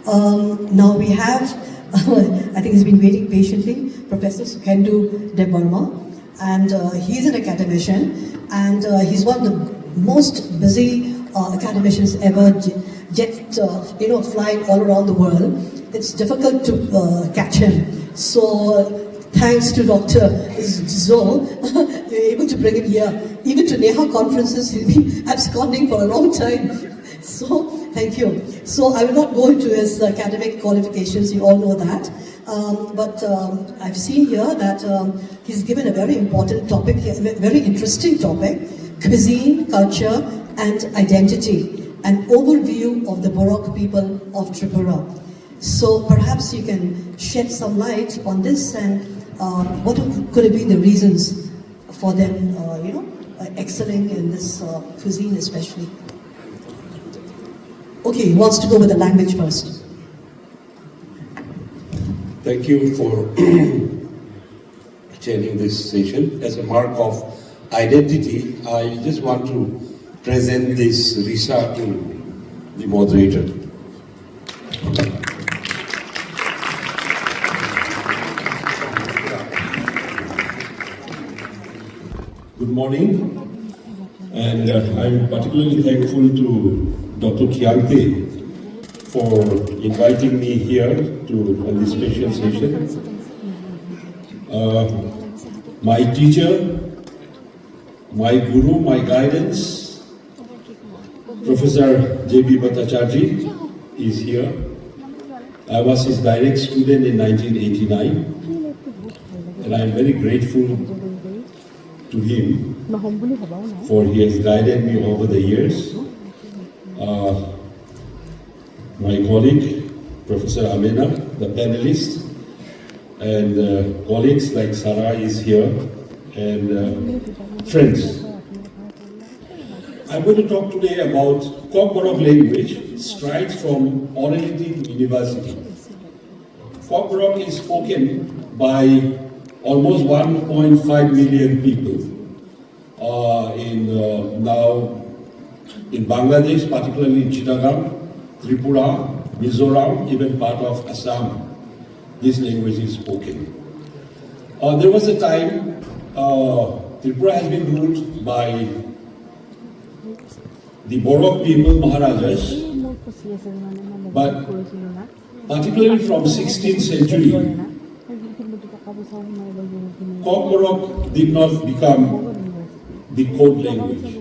Now we have, I think he's been waiting patiently, Professor Sukhendu Debbarma, and he's an academician, and he's one of the most busy academicians ever, flying all around the world. It's difficult to catch him. So thanks to Dr. Jwhwlao, you're able to bring him here. Even to NEIHA conferences, he's been absconding for a long time. So, thank you. So, I will not go into his academic qualifications, you all know that. But I've seen here that he's given a very important topic here, a very interesting topic, cuisine, culture, and identity, an overview of the Borok people of Tripura. So, perhaps you can shed some light on this and what could have been the reasons for them, excelling in this cuisine especially. Okay, who wants to go with the language first? Thank you for attending this session. As a mark of identity, I just want to present this Risa to the moderator. Good morning, and I'm particularly thankful to Dr. Kiante for inviting me here on this special session. My teacher, my guru, my guidance, Professor J.B. Bhattacharjee is here. I was his direct student in 1989, and I'm very grateful to him for he has guided me over the years. My colleague, Professor Amena, the panelist, and colleagues like Sarah is here, and friends. I'm going to talk today about Kokborok language, strides from orality to university. Kokborok is spoken by almost 1.5 million people now in Bangladesh, particularly in Chittagong, Tripura, Mizoram, even part of Assam. This language is spoken. There was a time Tripura has been ruled by the Borok people, Maharajas, but particularly from 16th century, Kokborok did not become the code language.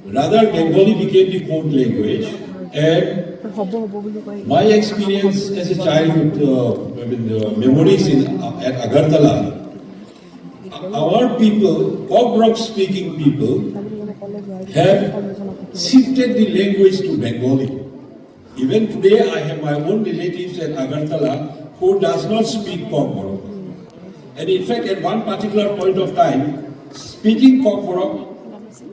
Rather, Bengali became the code language, and my experience as a childhood, memories at Agartala, our people, Kokborok speaking people, have shifted the language to Bengali. Even today, I have my own relatives at Agartala who does not speak Kokborok. And in fact, at one particular point of time, speaking Kokborok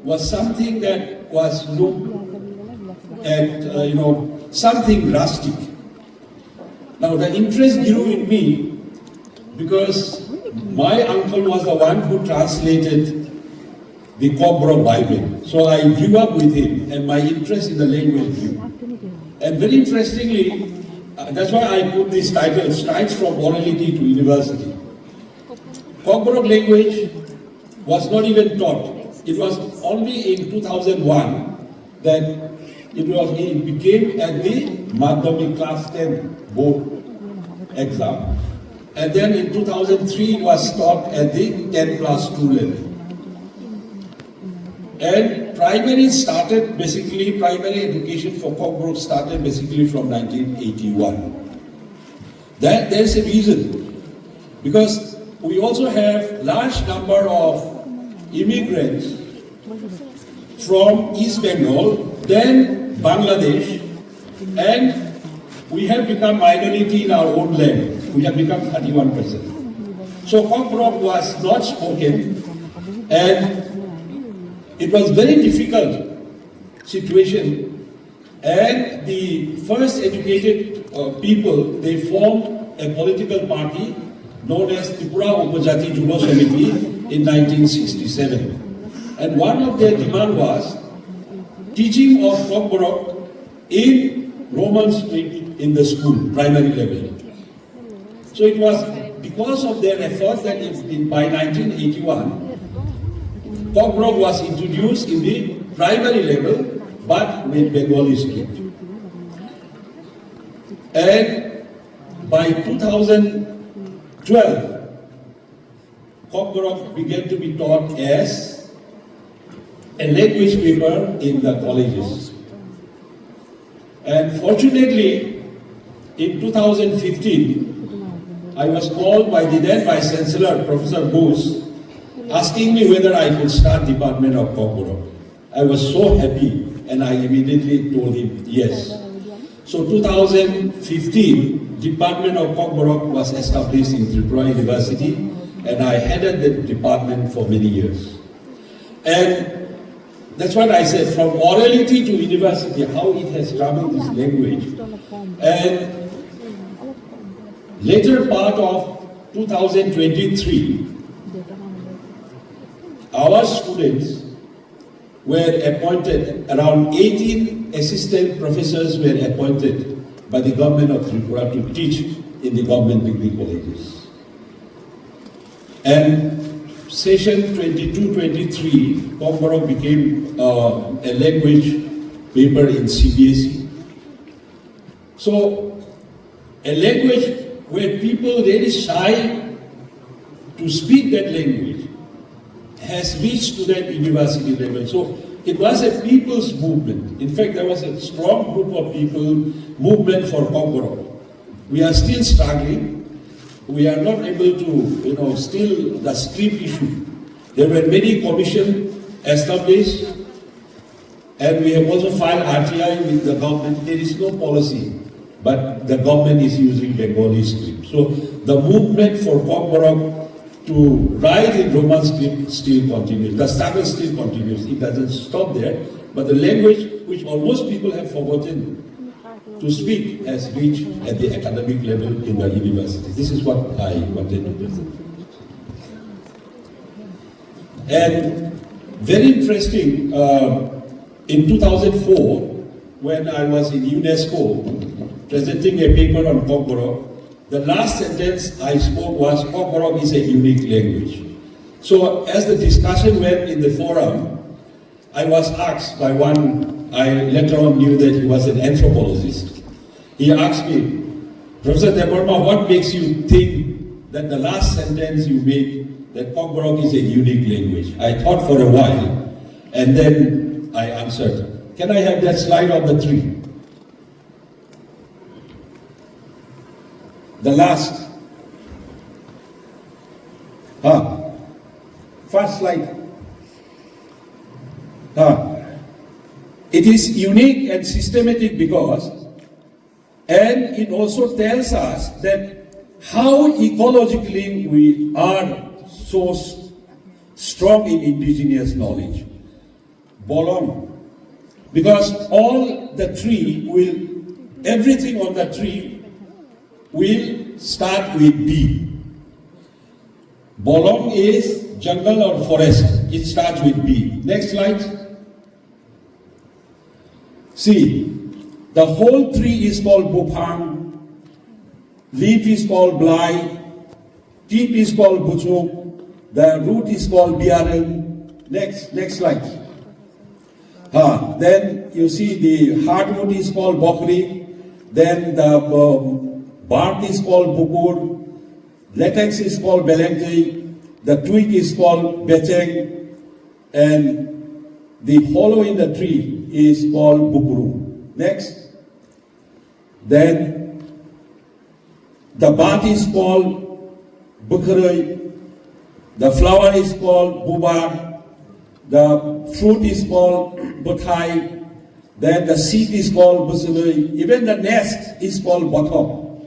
was something that was looked at, something drastic. Now, the interest grew in me because my uncle was the one who translated the Kokborok Bible. So I grew up with him, and my interest in the language grew. And very interestingly, that's why I put this title, Strides from Orality to University. Kokborok language was not even taught. It was only in 2001 that it became at the Madhyamik class 10 board exam. And then in 2003 it was taught at the 10 plus 2 level. And primary education for Kokborok started basically from 1981. There's a reason. Because we also have large number of immigrants from East Bengal, then Bangladesh, and we have become minority in our own land. We have become 31%. So Kokborok was not spoken, and it was very difficult situation. And the first educated people, they formed a political party known as Tripura Upajati Yuva Samiti in 1967. And one of their demand was teaching of Kokborok in Roman script in the school, primary level. So it was because of their efforts that by 1981, Kokborok was introduced in the primary level, but with Bengali script. And by 2012, Kokborok began to be taught as a language paper in the colleges. And fortunately, in 2015, I was called by the then Vice Chancellor, Professor Bose, asking me whether I could start Department of Kokborok. I was so happy, and I immediately told him yes. So 2015, Department of Kokborok was established in Tripura University, and I headed the department for many years. And that's what I said, from orality to university, how it has traveled this language. And later part of 2023, our students were appointed, around 18 assistant professors were appointed by the government of Tripura to teach in the government degree colleges. And session 22-23, Kokborok became a language paper in CBSE. So, a language where people really shy to speak that language has reached to that university level. So, it was a people's movement. In fact, there was a strong group of people, movement for Kokborok. We are still struggling. We are not able to, still the script issue. There were many commissions established, and we have also filed RTI with the government. There is no policy, but the government is using Bengali script. So the movement for Kokborok to write in Roman script still continues. The struggle still continues. It doesn't stop there, but the language which almost people have forgotten to speak has reached at the academic level in the university. This is what I wanted to present. And very interesting, in 2004, when I was in UNESCO presenting a paper on Kokborok, the last sentence I spoke was, Kokborok is a unique language. So as the discussion went in the forum, I was asked by one, I later on knew that he was an anthropologist. He asked me, Professor Debbarma, what makes you think that the last sentence you made, that Kokborok is a unique language? I thought for a while, and then I answered. Can I have that slide of the tree? The last. First slide. It is unique and systematic because, and it also tells us that how ecologically we are so strong in indigenous knowledge. Bolong. Because all the tree will, everything on the tree will start with B. Bolong is jungle or forest. It starts with B. Next slide. See, the whole tree is called Bupang, leaf is called Blai, tip is called Buchuk, the root is called Biaren. Next slide. Then you see the hardwood is called Bokri, then the bark is called Bukur, latex is called Belengti, the twig is called Becheng, and the hollow in the tree is called Bukuru. Next. Then the bud is called Bukharoi, the flower is called Bubar, the fruit is called Buthai, then the seed is called Busului, even the nest is called Bottom.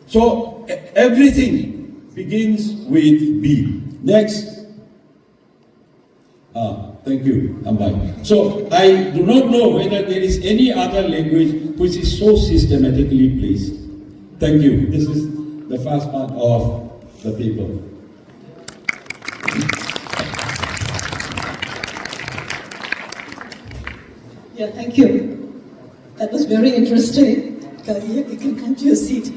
So everything begins with B. Next. Thank you, Ambai. So I do not know whether there is any other language which is so systematically placed. Thank you. This is the first part of the paper. Yeah, thank you. That was very interesting. You can come to your seat.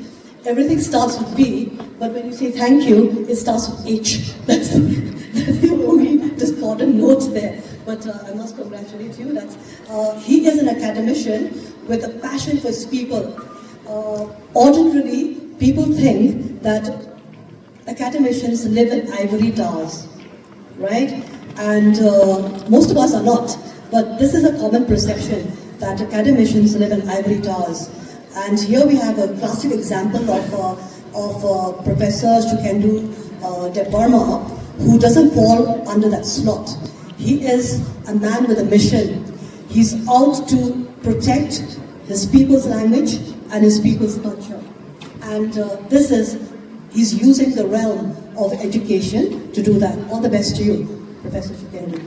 Everything starts with B, but when you say thank you, it starts with H. That's the only discordant note there. But I must congratulate you. He is an academician with a passion for his people. Ordinarily, people think that academicians live in ivory towers, right? And most of us are not. But this is a common perception that academicians live in ivory towers. And here we have a classic example of Professor Sukhendu Debbarma, who doesn't fall under that slot. He is a man with a mission. He's out to protect his people's language and his people's culture. And he's using the realm of education to do that. All the best to you, Professor Sukhendu.